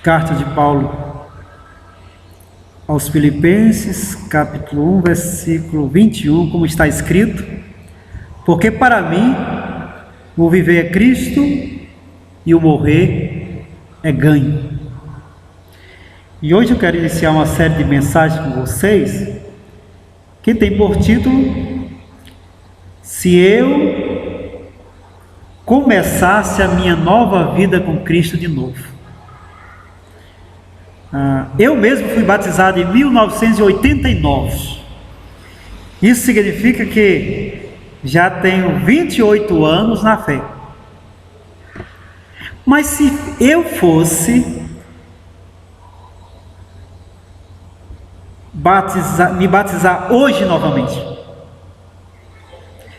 Carta de Paulo aos Filipenses, capítulo 1, versículo 21, como está escrito: porque para mim o viver é Cristo e o morrer é ganho. E hoje eu quero iniciar uma série de mensagens com vocês que tem por título: se eu começasse a minha nova vida com Cristo de novo. Eu mesmo fui batizado em 1989. Isso significa que já tenho 28 anos na fé. Mas se eu fosse me batizar hoje novamente,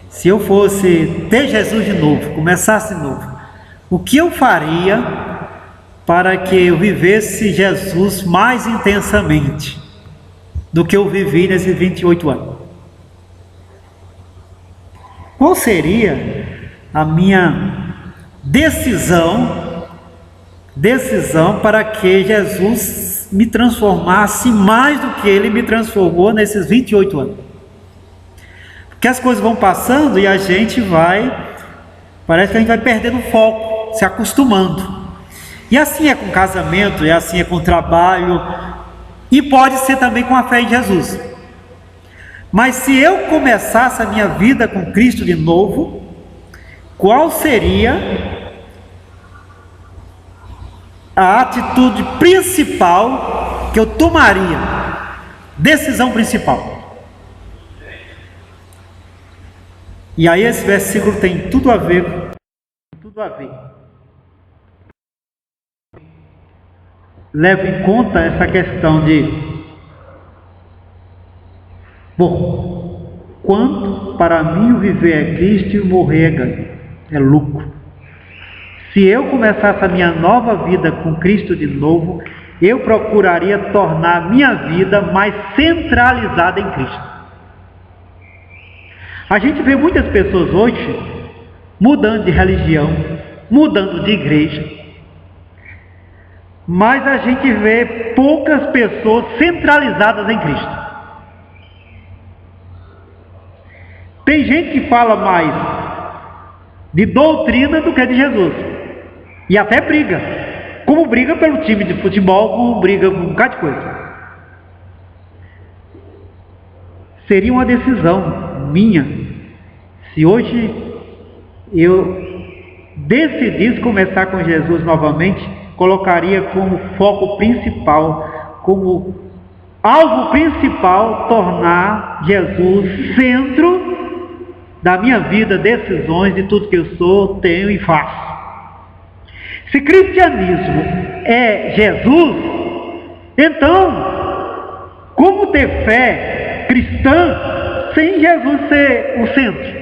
se eu fosse ter Jesus de novo, começasse de novo, o que eu faria para que eu vivesse Jesus mais intensamente do que eu vivi nesses 28 anos? Qual seria a minha decisão para que Jesus me transformasse mais do que Ele me transformou nesses 28 anos? Porque as coisas vão passando e a gente parece que a gente vai perdendo o foco, se acostumando. E assim é com casamento, e assim é com trabalho, e pode ser também com a fé em Jesus. Mas se eu começasse a minha vida com Cristo de novo, qual seria a atitude principal que eu tomaria? Decisão principal. E aí esse versículo tem tudo a ver. Leva em conta essa questão de: quanto para mim o viver é Cristo e o morrer é ganho, é lucro. Se eu começasse a minha nova vida com Cristo de novo, eu procuraria tornar a minha vida mais centralizada em Cristo. A gente vê muitas pessoas hoje mudando de religião, mudando de igreja, mas a gente vê poucas pessoas centralizadas em Cristo. Tem gente que fala mais de doutrina do que de Jesus, e até briga, como briga pelo time de futebol, como briga com um bocado de coisa. Seria uma decisão minha, se hoje eu decidisse começar com Jesus novamente, colocaria como foco principal, como alvo principal, tornar Jesus centro da minha vida, decisões, de tudo que eu sou, tenho e faço. Se cristianismo é Jesus, então como ter fé cristã sem Jesus ser o centro?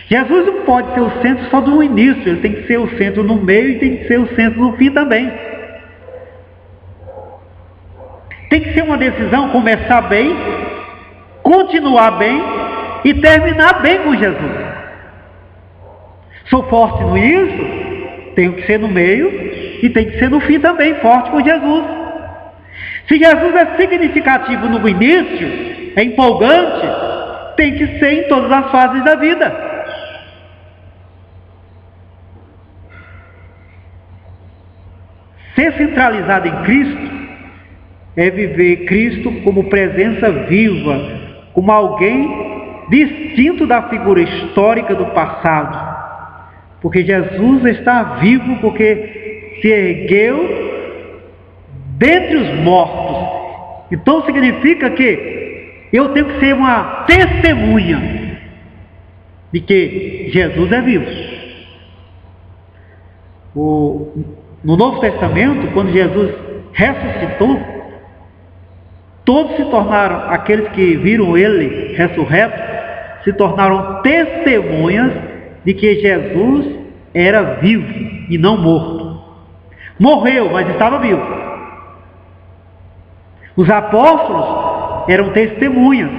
Jesus não pode ser o centro só no início, ele tem que ser o centro no meio e tem que ser o centro no fim também. Tem que ser uma decisão começar bem, continuar bem e terminar bem com Jesus. Sou forte no início, tenho que ser no meio e tem que ser no fim também, forte com Jesus. Se Jesus é significativo no início, é empolgante, tem que ser em todas as fases da vida. Ser centralizado em Cristo é viver Cristo como presença viva, como alguém distinto da figura histórica do passado. Porque Jesus está vivo, porque se ergueu dentre os mortos. Então significa que eu tenho que ser uma testemunha de que Jesus é vivo. No Novo Testamento, quando Jesus ressuscitou, todos se tornaram, aqueles que viram Ele ressurreto, se tornaram testemunhas de que Jesus era vivo e não morto. Morreu, mas estava vivo. Os apóstolos eram testemunhas.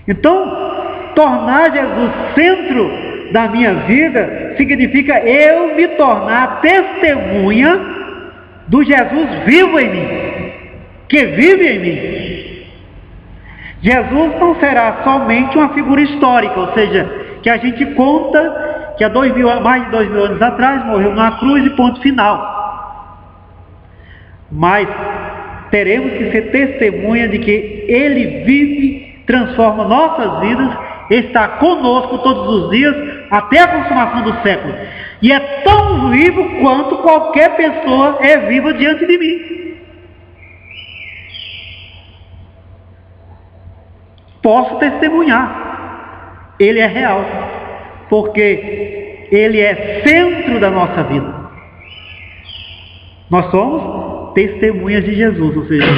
Então, tornar Jesus centro da minha vida significa eu me tornar testemunha do Jesus vivo em mim, que vive em mim. Jesus não será somente uma figura histórica, ou seja, que a gente conta que há mais de 2000 anos atrás morreu numa cruz e ponto final. Mas teremos que ser testemunha de que Ele vive, transforma nossas vidas, está conosco todos os dias, até a consumação do século. E é tão vivo quanto qualquer pessoa é viva diante de mim. Posso testemunhar. Ele é real, porque Ele é centro da nossa vida. Nós somos testemunhas de Jesus, ou seja,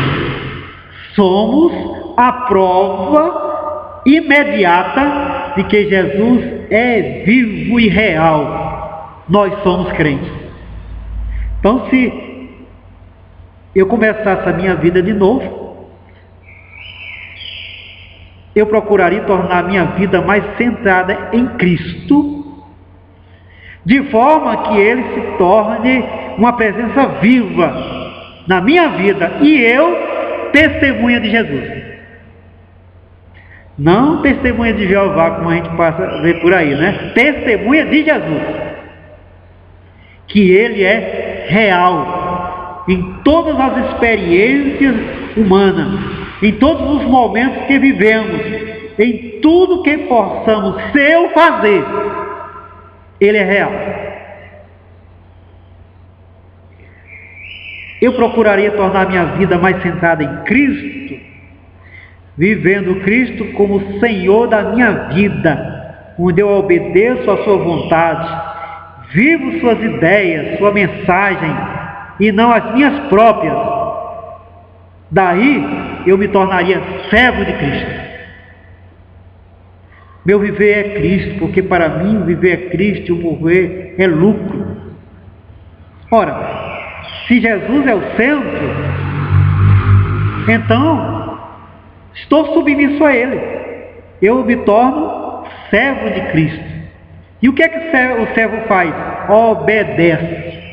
somos a prova imediata de que Jesus é vivo e real. Nós somos crentes. Então, se eu começasse a minha vida de novo, eu procuraria tornar a minha vida mais centrada em Cristo, de forma que Ele se torne uma presença viva na minha vida, e eu testemunha de Jesus. Não testemunha de Jeová, como a gente passa a ver por aí, né? Testemunha de Jesus, que Ele é real em todas as experiências humanas, em todos os momentos que vivemos, em tudo que possamos ser ou fazer. Ele é real. Eu procuraria tornar minha vida mais centrada em Cristo, vivendo Cristo como Senhor da minha vida, onde eu obedeço a sua vontade, vivo suas ideias, sua mensagem, e não as minhas próprias. Daí eu me tornaria servo de Cristo. Meu viver é Cristo, porque para mim o viver é Cristo e o morrer é lucro. Ora, se Jesus é o centro, então estou submisso a Ele. Eu me torno servo de Cristo. E o que é que o servo faz? Obedece.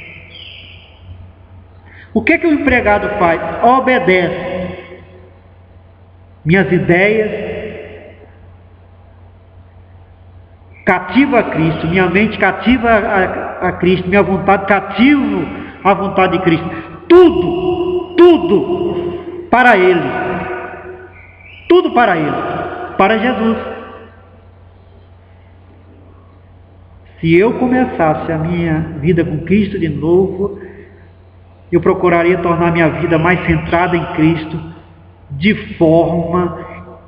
O que é que o empregado faz? Obedece. Minhas ideias cativa a Cristo, minha mente cativa a Cristo, minha vontade cativo a vontade de Cristo. Tudo para Ele. Tudo para Ele, para Jesus. Se eu começasse a minha vida com Cristo de novo, eu procuraria tornar minha vida mais centrada em Cristo, de forma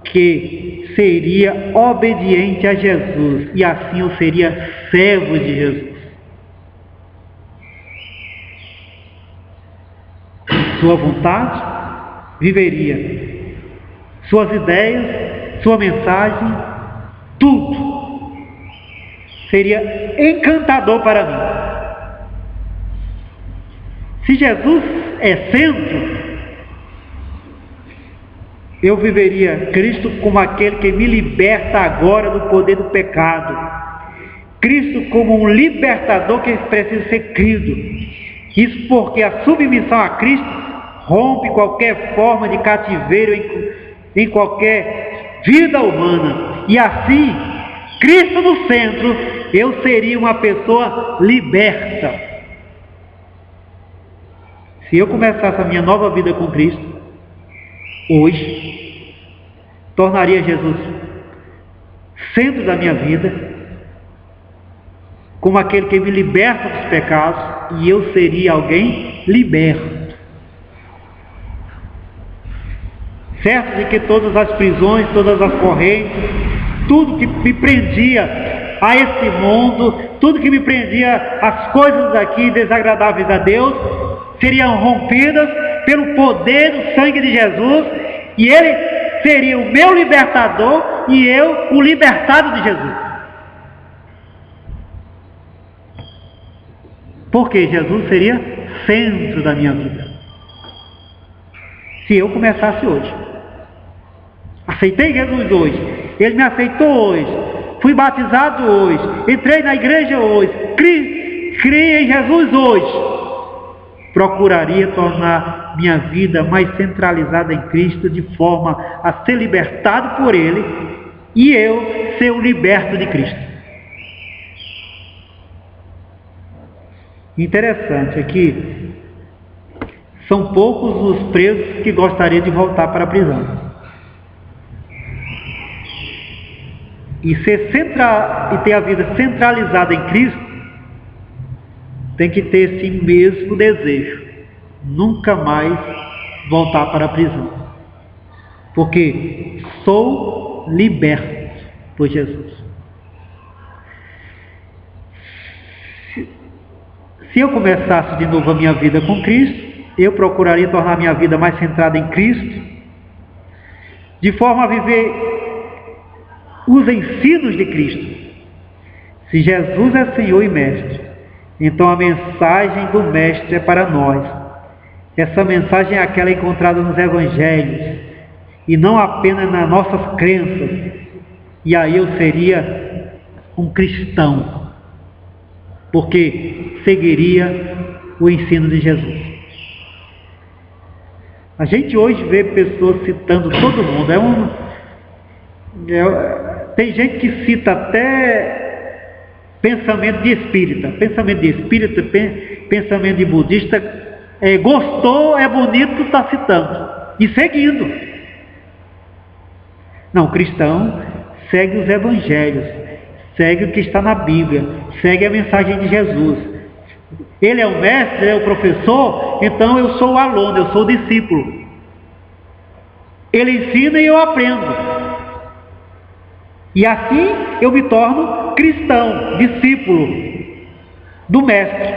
que seria obediente a Jesus, e assim eu seria servo de Jesus. Sua vontade, viveria. Suas ideias, sua mensagem, tudo seria encantador para mim. Se Jesus é centro, eu viveria Cristo como aquele que me liberta agora do poder do pecado. Cristo como um libertador que precisa ser crido. Isso porque a submissão a Cristo rompe qualquer forma de cativeiro em qualquer vida humana. E assim, Cristo no centro, eu seria uma pessoa liberta. Se eu começasse a minha nova vida com Cristo, hoje, tornaria Jesus centro da minha vida, como aquele que me liberta dos pecados, e eu seria alguém liberto. Certo de que todas as prisões, todas as correntes, tudo que me prendia a esse mundo, tudo que me prendia às coisas daqui desagradáveis a Deus, seriam rompidas pelo poder do sangue de Jesus, e Ele seria o meu libertador e eu o libertado de Jesus. Porque Jesus seria centro da minha vida. Se eu começasse hoje, aceitei Jesus hoje, Ele me aceitou hoje, fui batizado hoje, entrei na igreja hoje, criei em Jesus hoje, procuraria tornar minha vida mais centralizada em Cristo, de forma a ser libertado por Ele e eu ser o liberto de Cristo. Interessante é que são poucos os presos que gostariam de voltar para a prisão. E ter a vida centralizada em Cristo tem que ter esse mesmo desejo, nunca mais voltar para a prisão, porque sou liberto por Jesus. Se eu começasse de novo a minha vida com Cristo, eu procuraria tornar minha vida mais centrada em Cristo, de forma a viver os ensinos de Cristo. Se Jesus é Senhor e Mestre, então a mensagem do Mestre é para nós. Essa mensagem é aquela encontrada nos Evangelhos, e não apenas nas nossas crenças. E aí eu seria um cristão, porque seguiria o ensino de Jesus. A gente hoje vê pessoas citando todo mundo. Tem gente que cita até pensamento de espírita, pensamento de budista, gostou, é bonito, está citando e seguindo. Não, o cristão segue os evangelhos, segue o que está na Bíblia, segue a mensagem de Jesus. Ele é o mestre, ele é o professor, então eu sou o aluno, eu sou o discípulo. Ele ensina e eu aprendo. E assim eu me torno cristão, discípulo do mestre.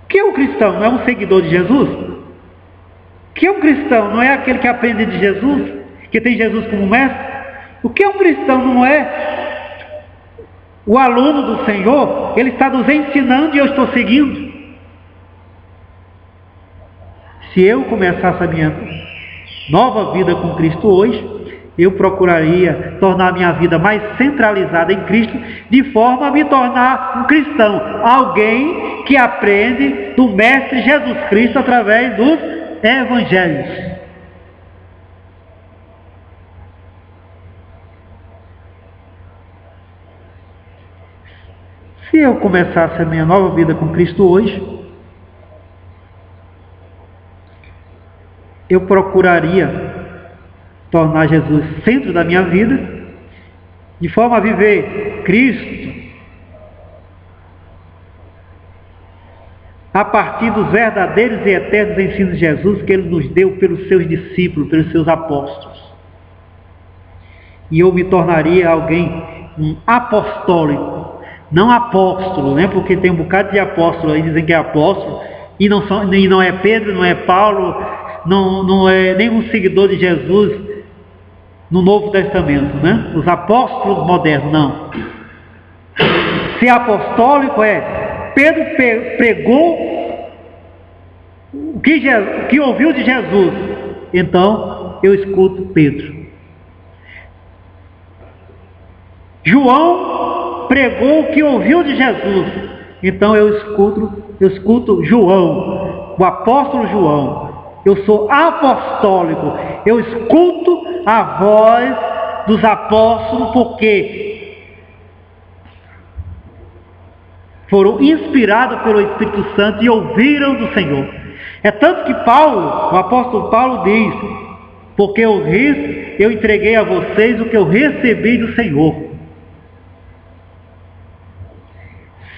O que é um cristão? Não é um seguidor de Jesus? O que é um cristão? Não é aquele que aprende de Jesus, que tem Jesus como mestre? O que é um cristão? Não é o aluno do Senhor? Ele está nos ensinando e eu estou seguindo. Se eu começasse a minha nova vida com Cristo hoje, eu procuraria tornar minha vida mais centralizada em Cristo, de forma a me tornar um cristão, alguém que aprende do Mestre Jesus Cristo através dos Evangelhos. Se eu começasse a minha nova vida com Cristo hoje, eu procuraria tornar Jesus centro da minha vida, de forma a viver Cristo a partir dos verdadeiros e eternos ensinos de Jesus que Ele nos deu pelos seus discípulos, pelos seus apóstolos. E eu me tornaria alguém, um apostólico, não apóstolo, né? Porque tem um bocado de apóstolo aí, dizem que é apóstolo, e não é Pedro, não é Paulo, não é nenhum seguidor de Jesus no Novo Testamento, né? Os apóstolos modernos, não. Ser apostólico Pedro pregou o que ouviu de Jesus, então eu escuto Pedro. João pregou o que ouviu de Jesus, então eu escuto João, o apóstolo João. Eu sou apostólico, eu escuto a voz dos apóstolos, porque foram inspirados pelo Espírito Santo e ouviram do Senhor. É tanto que o apóstolo Paulo diz: porque eu entreguei a vocês o que eu recebi do Senhor.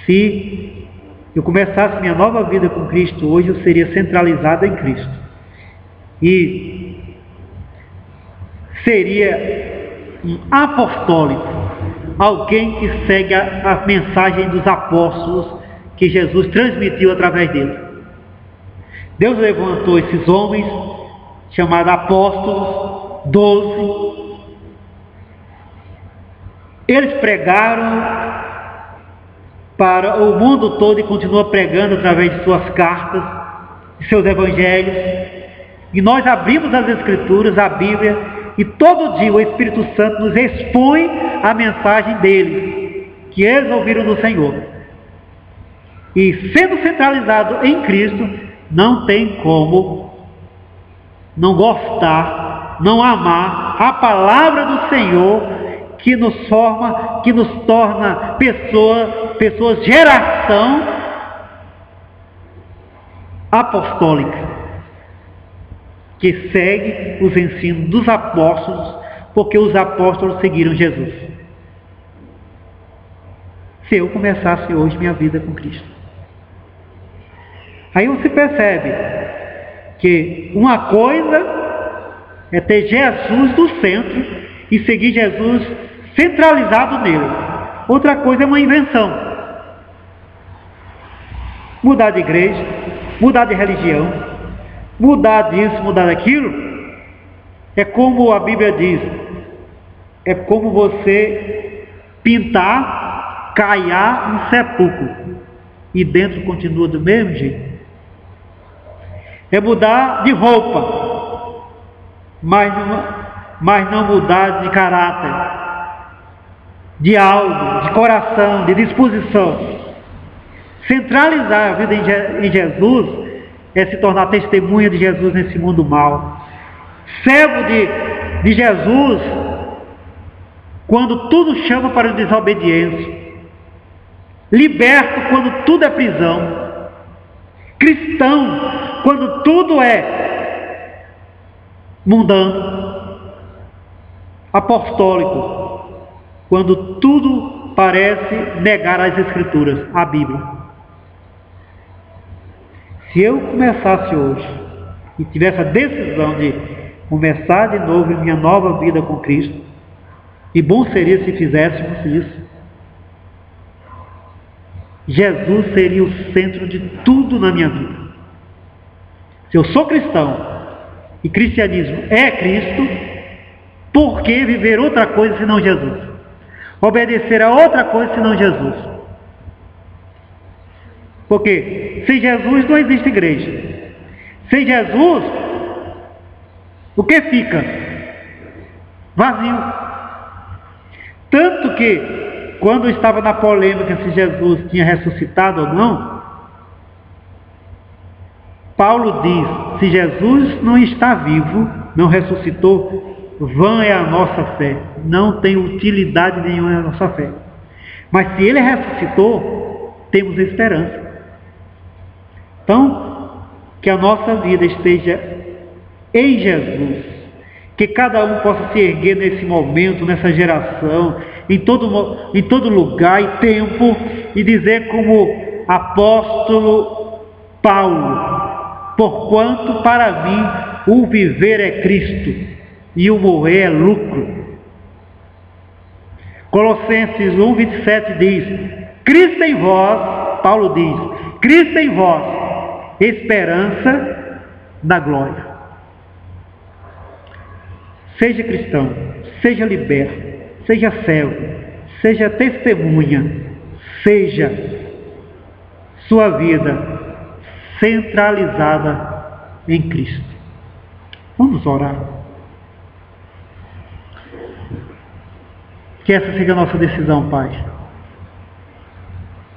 Se eu começasse minha nova vida com Cristo hoje, eu seria centralizado em Cristo. E seria um apostólico, alguém que segue a mensagem dos apóstolos que Jesus transmitiu através dele. Deus levantou esses homens, chamados apóstolos, 12. Eles pregaram para o mundo todo e continuam pregando através de suas cartas, de seus evangelhos. E nós abrimos as Escrituras, a Bíblia, E todo dia o Espírito Santo nos expõe a mensagem deles, que eles ouviram do Senhor. E sendo centralizado em Cristo, não tem como não gostar, não amar a palavra do Senhor, que nos forma, que nos torna pessoas geração apostólica, que segue os ensinos dos apóstolos, porque os apóstolos seguiram Jesus. Se eu começasse hoje minha vida com Cristo, aí você percebe que uma coisa é ter Jesus do centro e seguir Jesus centralizado nele. Outra coisa é uma invenção. Mudar de igreja, mudar de religião, mudar disso, mudar daquilo, é como a Bíblia diz, é como você pintar, caiar um sepulcro e dentro continua do mesmo jeito. É mudar de roupa, mas não mudar de caráter, de algo, de coração, de disposição. Centralizar a vida em Jesus é se tornar testemunha de Jesus nesse mundo mau. Servo de Jesus quando tudo chama para desobediência. Liberto quando tudo é prisão. Cristão quando tudo é mundano. Apostólico quando tudo parece negar as Escrituras, a Bíblia. Se eu começasse hoje e tivesse a decisão de começar de novo em minha nova vida com Cristo, e bom seria se fizéssemos isso, Jesus seria o centro de tudo na minha vida. Se eu sou cristão e cristianismo é Cristo, por que viver outra coisa senão Jesus? Obedecer a outra coisa senão Jesus? Porque sem Jesus não existe igreja. Sem Jesus, o que fica? Vazio. Tanto que, quando estava na polêmica se Jesus tinha ressuscitado ou não, Paulo diz: se Jesus não está vivo, não ressuscitou, vã é a nossa fé, não tem utilidade nenhuma a nossa fé. Mas se ele ressuscitou, temos esperança. Então, que a nossa vida esteja em Jesus, que cada um possa se erguer nesse momento, nessa geração, em todo lugar e tempo, e dizer como apóstolo Paulo: porquanto para mim o viver é Cristo e o morrer é lucro. Colossenses 1:27 diz: Cristo em vós, Paulo diz, Cristo em vós, esperança da glória. Seja cristão, seja liberto, seja servo, seja testemunha, seja sua vida centralizada em Cristo. Vamos orar. Que essa seja a nossa decisão, Pai.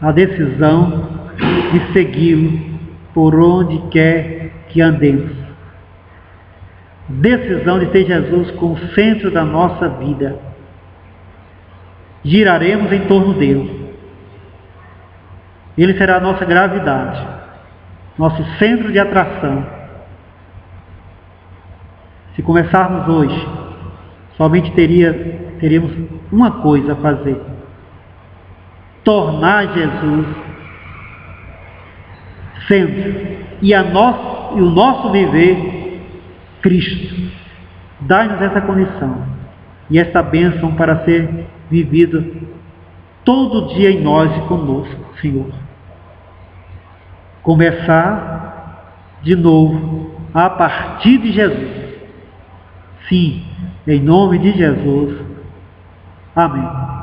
A decisão de segui-lo por onde quer que andemos. Decisão de ter Jesus como centro da nossa vida. Giraremos em torno dele. Ele será a nossa gravidade, nosso centro de atração. Se começarmos hoje, somente teríamos uma coisa a fazer: tornar Jesus centro e o nosso viver Cristo. Dai-nos essa condição e esta bênção para ser vivida todo dia em nós e conosco, Senhor. Começar de novo a partir de Jesus. Sim, em nome de Jesus. Amém.